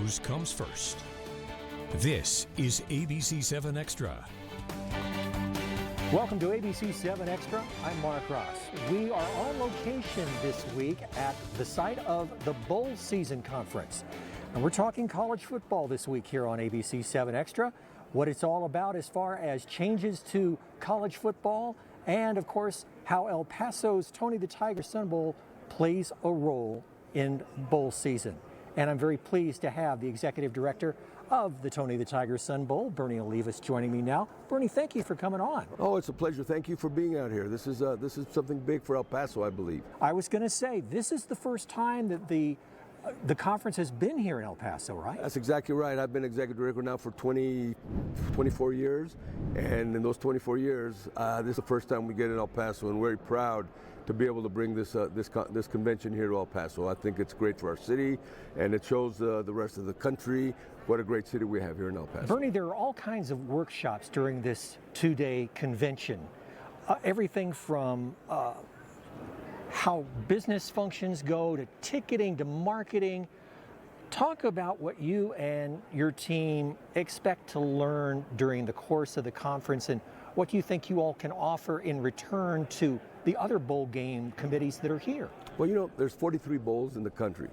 news comes first. This is ABC-7 Xtra. Welcome to ABC-7 Extra. I'm Mark Ross. We are on location this week at the site of the Bowl Season Conference. And we're talking college football this week here on ABC-7 Extra, what it's all about as far as changes to college football, and of course, how El Paso's Tony the Tiger Sun Bowl plays a role in bowl season. And I'm very pleased to have the executive director of the Tony the Tiger Sun Bowl, Bernie Olivas, joining me now. Bernie, thank you for coming on. Oh, it's a pleasure. Thank you for being out here. This is something big for El Paso, I believe. I was going to say, this is the first time that the conference has been here in El Paso, right? That's exactly right. I've been executive director now for 24 years, and in those 24 years, this is the first time we get in El Paso, and we're very proud to be able to bring this convention here to El Paso. I think it's great for our city, and it shows the rest of the country what a great city we have here in El Paso. Bernie, there are all kinds of workshops during this two-day convention. Everything from how business functions go to ticketing to marketing. Talk about what you and your team expect to learn during the course of the conference and what you think you all can offer in return to the other bowl game committees that are here. Well, you know, there's 43 bowls in the country.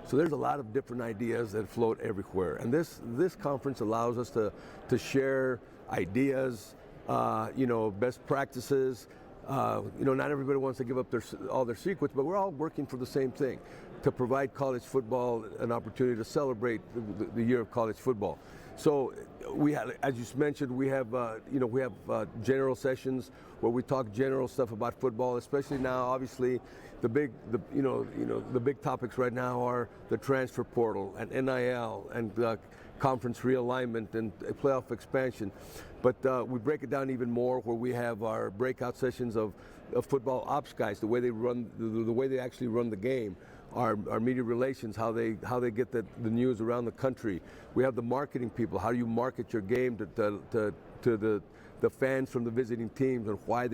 So there's a lot of different ideas that float everywhere. And this conference allows us to share ideas, best practices. Not everybody wants to give up all their secrets, but we're all working for the same thing, to provide college football an opportunity to celebrate the year of college football. So we have, as you mentioned, we have general sessions where we talk general stuff about football, especially now. Obviously, the big topics right now are the transfer portal and NIL and conference realignment and playoff expansion. But we break it down even more, where we have our breakout sessions of football ops guys, the way they actually run the game. Our media relations, how they get the news around the country. We have the marketing people. How do you market your game to the fans from the visiting teams, and why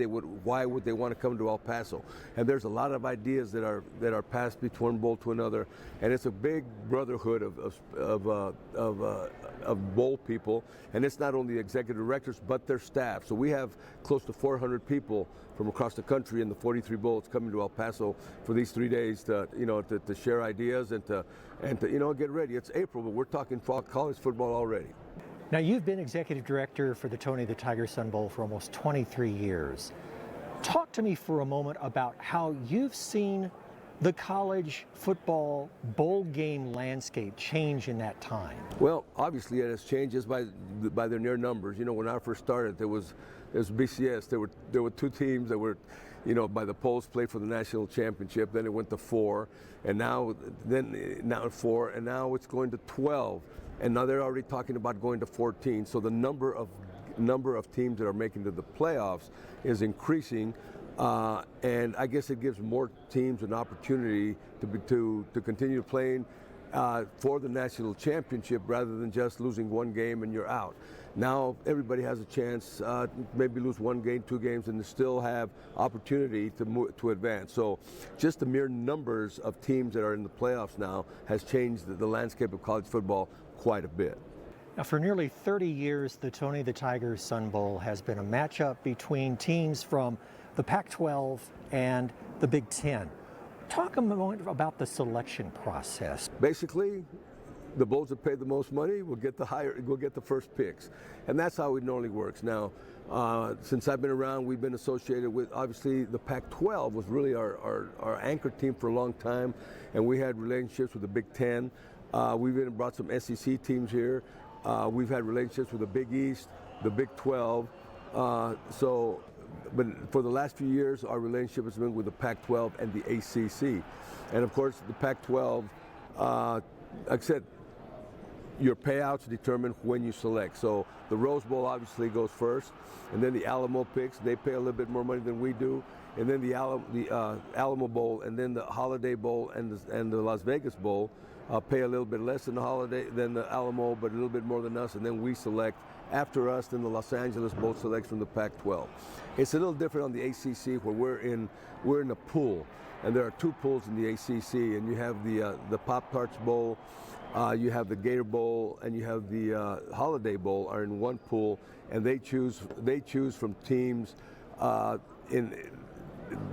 would they want to come to El Paso? And there's a lot of ideas that are passed between one bowl to another, and it's a big brotherhood of bowl people. And it's not only executive directors but their staff. So we have close to 400 people from across the country in the 43 bowls coming to El Paso for these 3 days to share ideas and to get ready. It's April, but we're talking college football already. Now, you've been executive director for the Tony the Tiger Sun Bowl for almost 23 years. Talk to me for a moment about how you've seen the college football bowl game landscape change in that time. Well, obviously it has changed just by their near numbers. You know, when I first started, there was BCS. There were two teams that were, by the polls played for the national championship. Then it went to 4, and now 4, and now it's going to 12. And now they're already talking about going to 14. So the number of teams that are making to the playoffs is increasing, and I guess it gives more teams an opportunity to continue playing for the national championship rather than just losing one game and you're out. Now everybody has a chance, maybe lose one game, 2 games, and still have opportunity to advance. So just the mere numbers of teams that are in the playoffs now has changed the landscape of college football quite a bit. Now, for nearly 30 years, the Tony the Tiger Sun Bowl has been a matchup between teams from the Pac-12 and the Big Ten. Talk a moment about the selection process. Basically, the bowls that pay the most money will get the first picks, and that's how it normally works. Now, since I've been around, we've been associated with, obviously, the Pac-12 was really our anchor team for a long time, and we had relationships with the Big Ten. We've even brought some SEC teams here. We've had relationships with the Big East, the Big 12. But for the last few years, our relationship has been with the Pac-12 and the ACC. And of course, the Pac-12, like I said, your payouts determine when you select. So the Rose Bowl obviously goes first, and then the Alamo picks. They pay a little bit more money than we do. And then the Alamo Bowl, and then the Holiday Bowl and the Las Vegas Bowl pay a little bit less than the Alamo, but a little bit more than us, and then we select. After us, then the Los Angeles Bowl selects from the Pac-12. It's a little different on the ACC, where we're in a pool, and there are 2 pools in the ACC, and you have the Pop-Tarts Bowl You have the Gator Bowl and you have the Holiday Bowl are in one pool, and they choose from teams.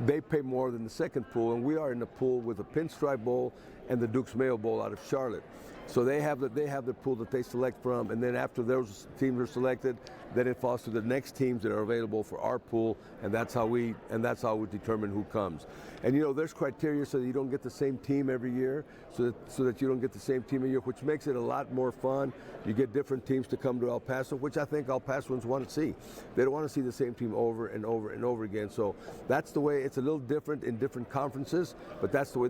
They pay more than the second pool, and we are in the pool with the Pinstripe Bowl and the Duke's Mayo Bowl out of Charlotte. So they have the pool that they select from, and then after those teams are selected, then it falls to the next teams that are available for our pool, and that's how we determine who comes. And you know, there's criteria so that you don't get the same team every year, so that you don't get the same team every year, which makes it a lot more fun. You get different teams to come to El Paso, which I think El Pasoans want to see. They don't want to see the same team over and over and over again. So that's the way. It's a little different in different conferences, but that's the way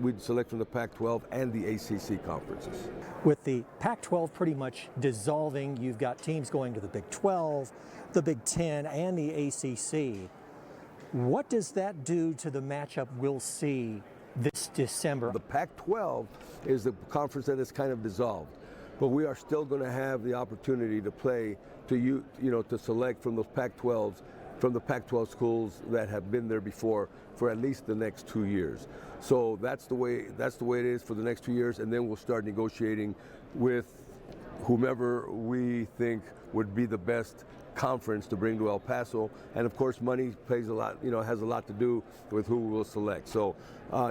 we select from the Pac-12 and the ACC conferences. With the Pac-12 pretty much dissolving, you've got teams going to the Big 12, the Big 10, and the ACC. What does that do to the matchup we'll see this December? The Pac-12 is the conference that is kind of dissolved, but we are still going to have the opportunity to play, to select from those Pac-12s, from the Pac-12 schools that have been there before for at least the next 2 years. So that's the way it is for the next 2 years, and then we'll start negotiating with whomever we think would be the best conference to bring to El Paso. And of course, money plays a lot, has a lot to do with who we'll select. So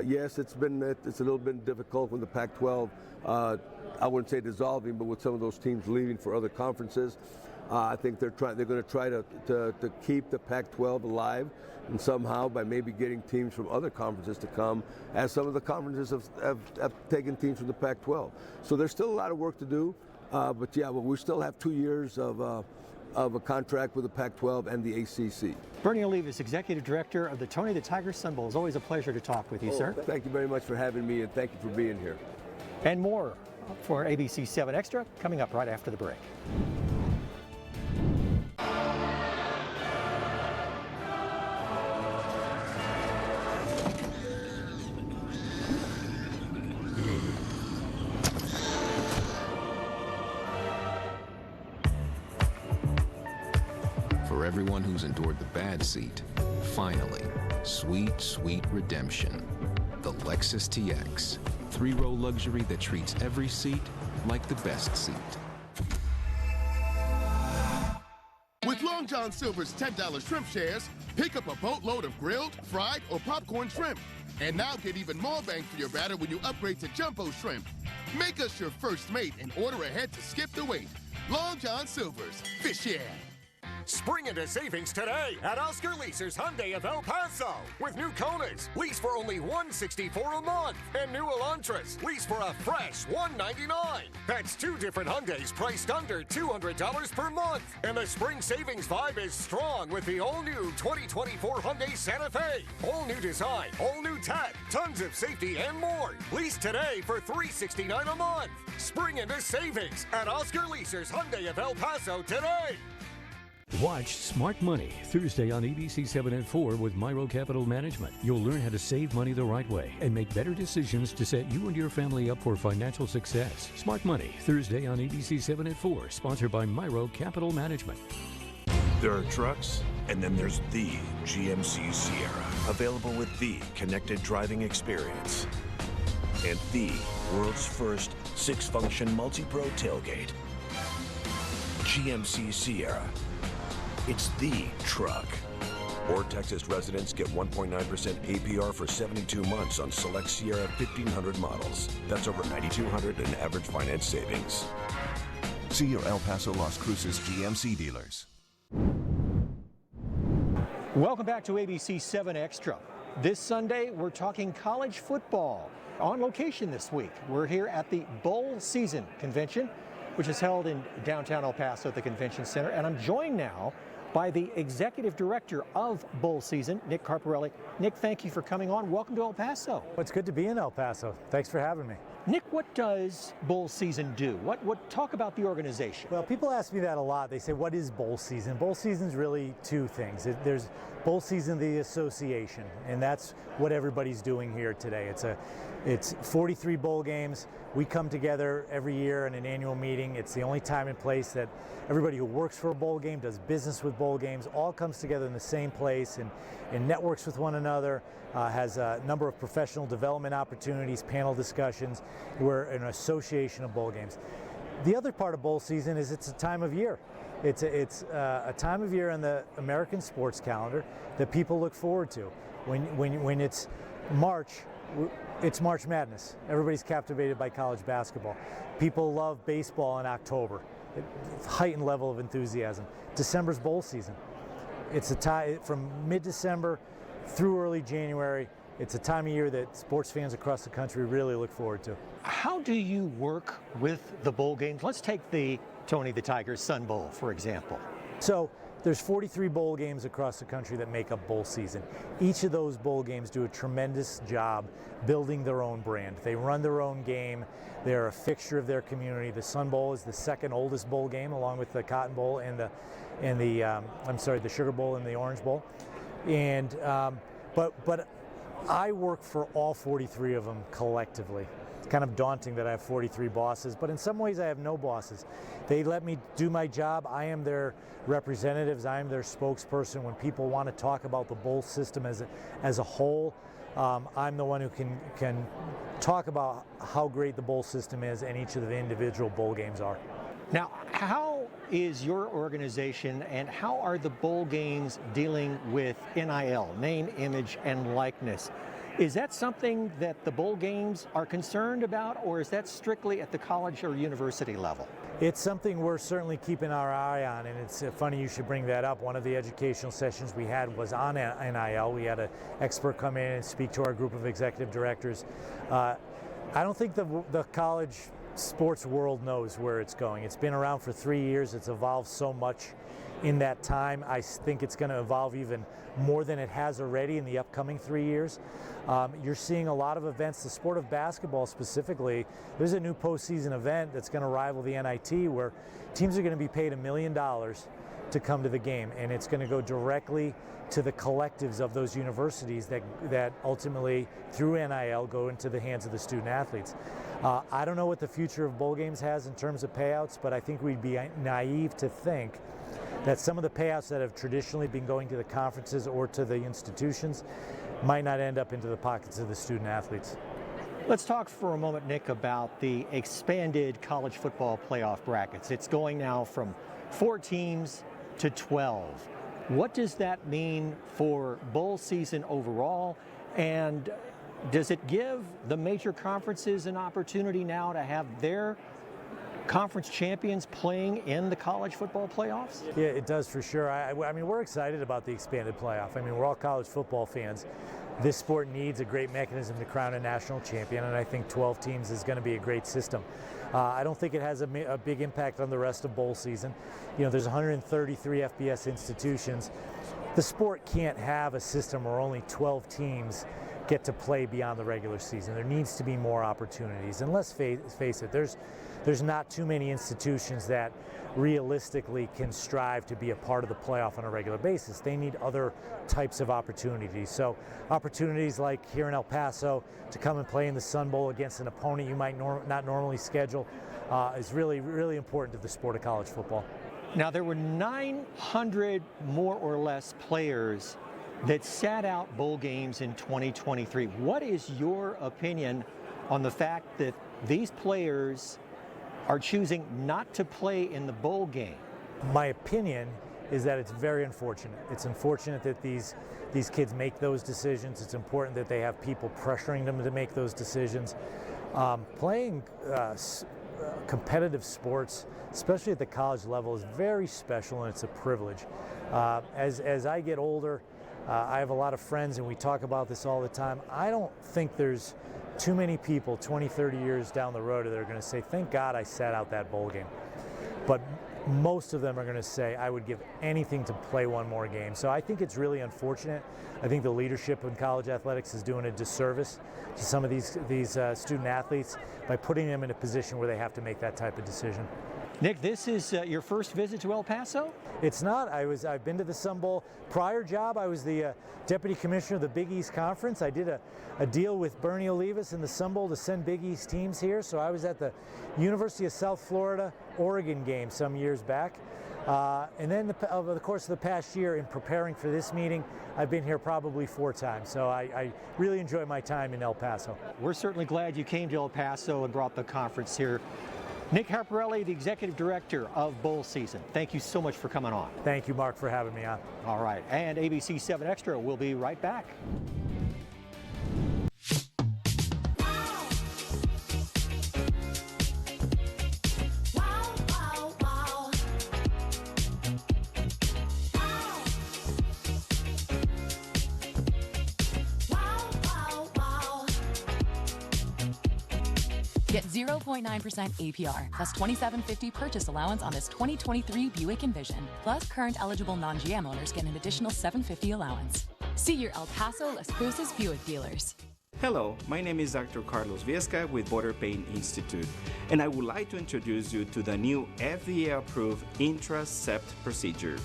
yes, it's a little bit difficult with the Pac-12. I wouldn't say dissolving, but with some of those teams leaving for other conferences. I think they're going to try to keep the Pac-12 alive, and somehow by maybe getting teams from other conferences to come, as some of the conferences have taken teams from the Pac-12. So there's still a lot of work to do, but we still have 2 years of a contract with the Pac-12 and the ACC. Bernie Olivas, Executive Director of the Tony the Tiger Sun Bowl. It's always a pleasure to talk with you, sir. Thank you very much for having me, and thank you for being here. And more for ABC-7 Extra coming up right after the break. For everyone who's endured the bad seat, finally, sweet, sweet redemption. The Lexus TX. 3-row luxury that treats every seat like the best seat. With Long John Silver's $10 shrimp shares, pick up a boatload of grilled, fried, or popcorn shrimp. And now get even more bang for your batter when you upgrade to Jumbo Shrimp. Make us your first mate and order ahead to skip the wait. Long John Silver's, fish yeah. Spring into savings today at Oscar Leaser's Hyundai of El Paso. With new Konas, lease for only $164 a month. And new Elantras, lease for a fresh $199. That's two different Hyundais priced under $200 per month. And the spring savings vibe is strong with the all-new 2024 Hyundai Santa Fe. All new design, all new tech, tons of safety and more. Lease today for $369 a month. Spring into savings at Oscar Leaser's Hyundai of El Paso today. Watch Smart Money Thursday on ABC-7 at 4 with Myro Capital Management. You'll learn how to save money the right way and make better decisions to set you and your family up for financial success. Smart Money Thursday on ABC-7 at 4, sponsored by Myro Capital Management. There are trucks, and then there's the GMC Sierra, available with the connected driving experience and the world's first 6-function multi-pro tailgate. GMC Sierra. It's the truck. Or Texas residents get 1.9% APR for 72 months on select Sierra 1500 models. That's over $9,200 in average finance savings. See your El Paso Las Cruces GMC dealers. Welcome back to ABC-7 Extra. This Sunday, we're talking college football. On location this week, we're here at the Bowl Season Convention, which is held in downtown El Paso at the Convention Center. And I'm joined now by the Executive Director of Bowl Season, Nick Carparelli. Nick, thank you for coming on. Welcome to El Paso. Well, it's good to be in El Paso. Thanks for having me. Nick, what does Bowl Season do? Talk about the organization. Well, people ask me that a lot. They say, what is Bowl Season? Bowl Season's really two things. There's Bowl Season, the association, and that's what everybody's doing here today. It's 43 bowl games. We come together every year in an annual meeting. It's the only time and place that everybody who works for a bowl game, does business with bowl games, all comes together in the same place and networks with one another, has a number of professional development opportunities, panel discussions, We're an association of bowl games. The other part of bowl season is it's a time of year. It's a time of year on the American sports calendar that people look forward to. When it's March, it's March Madness. Everybody's captivated by college basketball. People love baseball in October. Heightened level of enthusiasm. December's bowl season. It's a time from mid-December through early January. It's a time of year that sports fans across the country really look forward to. How do you work with the bowl games? Let's take the Tony the Tiger's Sun Bowl, for example. So there's 43 bowl games across the country that make up bowl season. Each of those bowl games do a tremendous job building their own brand. They run their own game. They're a fixture of their community. The Sun Bowl is the second oldest bowl game, along with the Cotton Bowl and the Sugar Bowl and the Orange Bowl. And but I work for all 43 of them collectively. It's kind of daunting that I have 43 bosses, but in some ways I have no bosses. They let me do my job. I am their representatives. I am their spokesperson. When people want to talk about the bowl system as a whole, I'm the one who can talk about how great the bowl system is and each of the individual bowl games are. Now, how is your organization and how are the bowl games dealing with NIL, name, image, and likeness? Is that something that the bowl games are concerned about, or is that strictly at the college or university level? It's something we're certainly keeping our eye on, and it's funny you should bring that up. One of the educational sessions we had was on NIL. We had an expert come in and speak to our group of executive directors. I don't think the college sports world knows where it's going. It's been around for 3 years. It's evolved so much in that time. I think it's going to evolve even more than it has already in the upcoming 3 years. You're seeing a lot of events, the sport of basketball specifically. There's a new postseason event that's going to rival the NIT where teams are going to be paid $1 million to come to the game, and it's going to go directly to the collectives of those universities that ultimately, through NIL, go into the hands of the student athletes. I don't know what the future of bowl games has in terms of payouts, but I think we'd be naive to think that some of the payouts that have traditionally been going to the conferences or to the institutions might not end up into the pockets of the student athletes. Let's talk for a moment, Nick, about the expanded college football playoff brackets. It's going now from 4 teams to 12. What does that mean for bowl season overall? And does it give the major conferences an opportunity now to have their conference champions playing in the college football playoffs? Yeah, it does for sure. I mean, we're excited about the expanded playoff. I mean, we're all college football fans. This sport needs a great mechanism to crown a national champion, and I think 12 teams is going to be a great system. I don't think it has a big impact on the rest of bowl season. You know, there's 133 FBS institutions. The sport can't have a system where only 12 teams get to play beyond the regular season. There needs to be more opportunities. And let's face it, there's not too many institutions that realistically can strive to be a part of the playoff on a regular basis. They need other types of opportunities. So opportunities like here in El Paso to come and play in the Sun Bowl against an opponent you might not normally schedule is really, really important to the sport of college football. Now, there were 900 more or less players that sat out bowl games in 2023. What is your opinion on the fact that these players are choosing not to play in the bowl game? My opinion is that it's very unfortunate. It's unfortunate that these kids make those decisions. It's important that they have people pressuring them to make those decisions. Playing competitive sports, especially at the college level, is very special, and it's a privilege. As I get older, I have a lot of friends, and we talk about this all the time. I don't think there's too many people 20, 30 years down the road that are going to say, thank God I sat out that bowl game. But most of them are going to say, I would give anything to play one more game. So I think it's really unfortunate. I think the leadership in college athletics is doing a disservice to some of these student athletes by putting them in a position where they have to make that type of decision. Nick, this is your first visit to El Paso? It's not. I've been to the Sun Bowl. Prior job, I was the deputy commissioner of the Big East Conference. I did a deal with Bernie Olivas in the Sun Bowl to send Big East teams here. So I was at the University of South Florida, Oregon game some years back. And then over the course of the past year, in preparing for this meeting, I've been here probably 4 times. So I really enjoy my time in El Paso. We're certainly glad you came to El Paso and brought the conference here. Nick Harparelli, the Executive Director of Bowl Season, thank you so much for coming on. Thank you, Mark, for having me on. All right, and ABC-7 Extra will be right back. Get 0.9% APR plus $2,750 purchase allowance on this 2023 Buick Envision. Plus, current eligible non-GM owners get an additional $750 allowance. See your El Paso, Las Cruces Buick dealers. Hello, my name is Dr. Carlos Viesca with Border Pain Institute, and I would like to introduce you to the new FDA-approved Xtra procedure,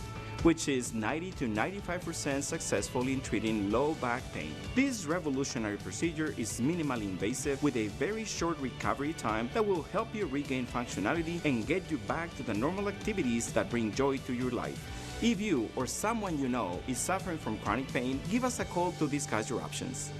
which is 90 to 95% successful in treating low back pain. This revolutionary procedure is minimally invasive with a very short recovery time that will help you regain functionality and get you back to the normal activities that bring joy to your life. If you or someone you know is suffering from chronic pain, give us a call to discuss your options.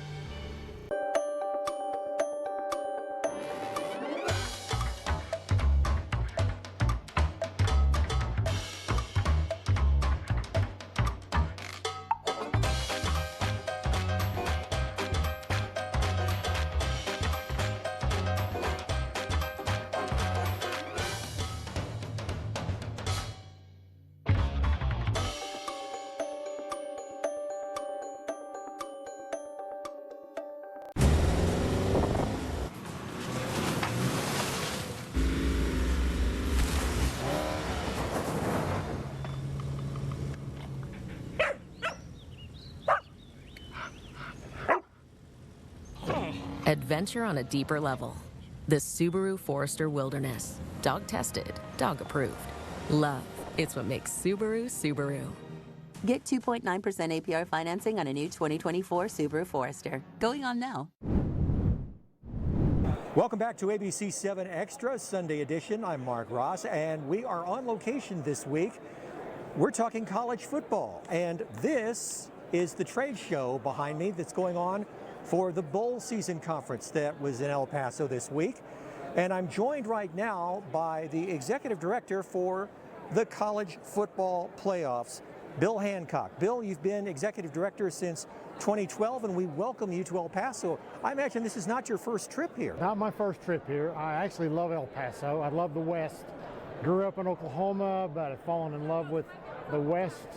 Adventure on a deeper level. The Subaru Forester Wilderness. Dog tested, dog approved. Love, it's what makes Subaru, Subaru. Get 2.9% APR financing on a new 2024 Subaru Forester. Going on now. Welcome back to ABC-7 Extra Sunday edition. I'm Mark Ross, and we are on location this week. We're talking college football, and this is the trade show behind me that's going on for the bowl season conference that was in El Paso this week. And I'm joined right now by the executive director for the college football playoffs, Bill Hancock. Bill, you've been executive director since 2012, and we welcome you to El Paso. I imagine this is not your first trip here. Not my first trip here. I actually love El Paso. I love the West. Grew up in Oklahoma, but I've fallen in love with the West,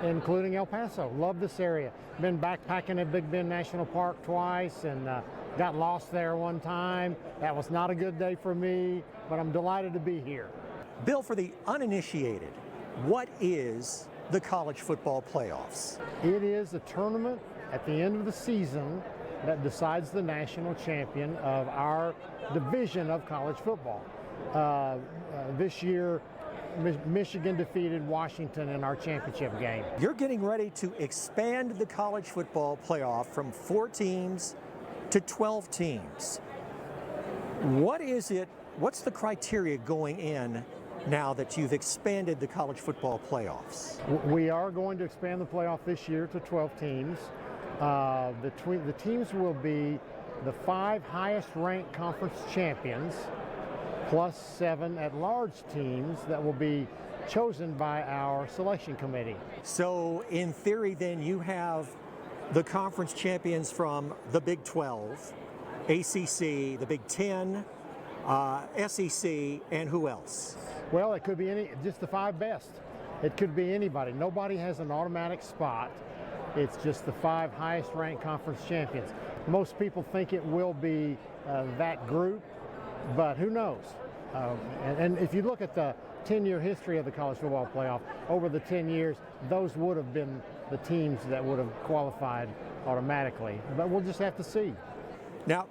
including El Paso. Love this area. Been backpacking at Big Bend National Park twice and got lost there one time. That was not a good day for me, but I'm delighted to be here. Bill, for the uninitiated, what is the college football playoffs? It is a tournament at the end of the season that decides the national champion of our division of college football. This year, Michigan defeated Washington in our championship game. You're getting ready to expand the college football playoff from 4 teams to 12 teams. What is it? What's the criteria going in now that you've expanded the college football playoffs? We are going to expand the playoff this year to 12 teams. The teams will be the 5 highest ranked conference champions, plus 7 at-large teams that will be chosen by our selection committee. So in theory then you have the conference champions from the Big 12, ACC, the Big 10, SEC, and who else? Well, it could be just the 5 best. It could be anybody. Nobody has an automatic spot. It's just the 5 highest ranked conference champions. Most people think it will be that group, but who knows? And if you look at the 10-year history of the college football playoff, over the 10 years, those would have been the teams that would have qualified automatically. But we'll just have to see. Now,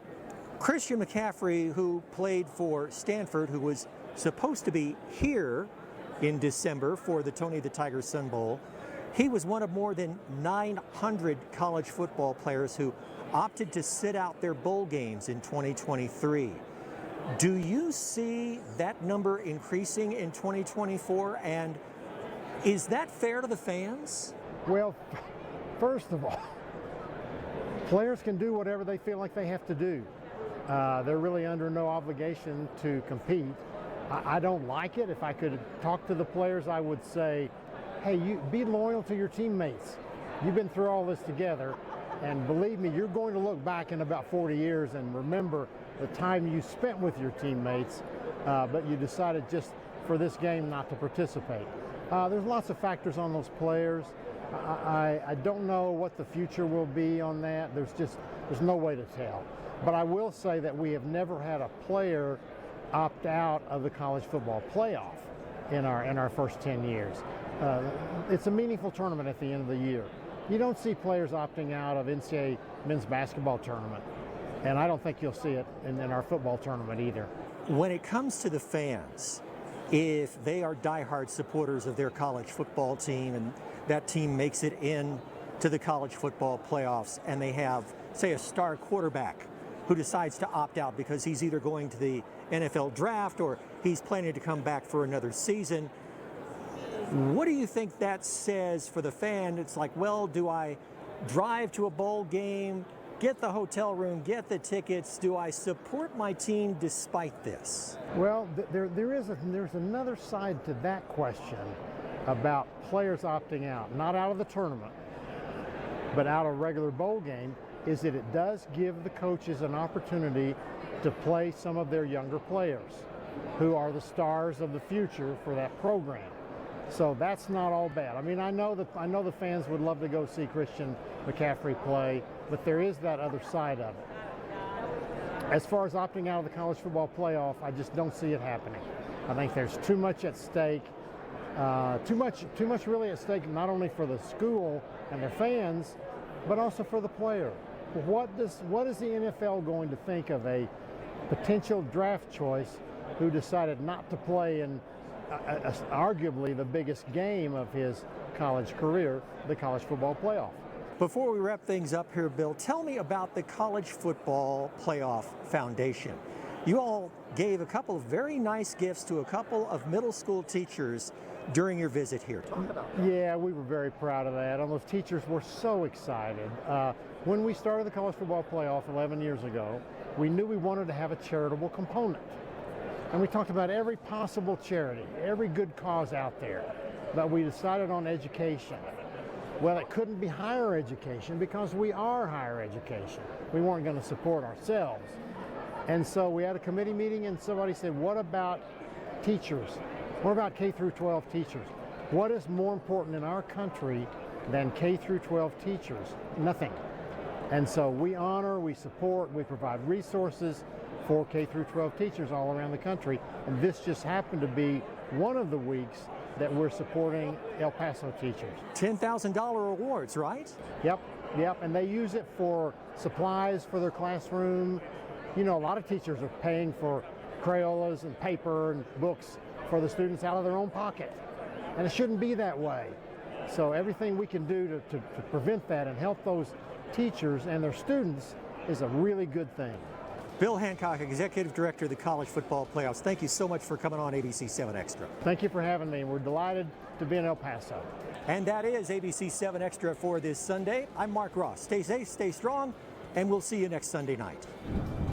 Christian McCaffrey, who played for Stanford, who was supposed to be here in December for the Tony the Tiger Sun Bowl, he was one of more than 900 college football players who opted to sit out their bowl games in 2023. Do you see that number increasing in 2024? And Is that fair to the fans? Well, first of all, players can do whatever they feel like they have to do. They're really under no obligation to compete. I don't like it. If I could talk to the players, I would say, hey, you be loyal to your teammates. You've been through all this together, and believe me, you're going to look back in about 40 years and remember the time you spent with your teammates, but you decided just for this game not to participate. There's lots of factors on those players. I don't know what the future will be on that. There's no way to tell. But I will say that we have never had a player opt out of the college football playoff in our first 10 years. It's a meaningful tournament at the end of the year. You don't see players opting out of NCAA men's basketball tournament, and I don't think you'll see it in our football tournament either. When it comes to the fans, if they are diehard supporters of their college football team and that team makes it in to the college football playoffs and they have, say, a star quarterback who decides to opt out because he's either going to the NFL draft or he's planning to come back for another season, what do you think that says for the fan? It's like, well, do I drive to a bowl game, get the hotel room, get the tickets? Do I support my team despite this? Well, there's another side to that question about players opting out, not out of the tournament, but out of a regular bowl game, is that it does give the coaches an opportunity to play some of their younger players who are the stars of the future for that program. So that's not all bad. I mean, I know the fans would love to go see Christian McCaffrey play, but there is that other side of it. As far as opting out of the college football playoff, I just don't see it happening. I think there's too much at stake, too much really at stake, not only for the school and their fans, but also for the player. What is the NFL going to think of a potential draft choice who decided not to play in arguably the biggest game of his college career, the college football playoff? Before we wrap things up here, Bill, tell me about the College Football Playoff Foundation. You all gave a couple of very nice gifts to a couple of middle school teachers during your visit here. Talk about that. Yeah, we were very proud of that, and those teachers were so excited. When we started the College Football Playoff 11 years ago, we knew we wanted to have a charitable component. And we talked about every possible charity, every good cause out there, but we decided on education. Well, it couldn't be higher education because we are higher education. We weren't going to support ourselves. And so we had a committee meeting and somebody said, what about teachers? What about K through 12 teachers? What is more important in our country than K through 12 teachers? Nothing. And so we honor, we support, we provide resources for K through 12 teachers all around the country. And this just happened to be one of the weeks that we're supporting El Paso teachers. $10,000 awards, right? Yep. And they use it for supplies for their classroom. You know, a lot of teachers are paying for Crayolas and paper and books for the students out of their own pocket. And it shouldn't be that way. So everything we can do to prevent that and help those teachers and their students is a really good thing. Bill Hancock, Executive Director of the College Football Playoffs, thank you so much for coming on ABC-7 Extra. Thank you for having me. We're delighted to be in El Paso. And that is ABC-7 Extra for this Sunday. I'm Mark Ross. Stay safe, stay strong, and we'll see you next Sunday night.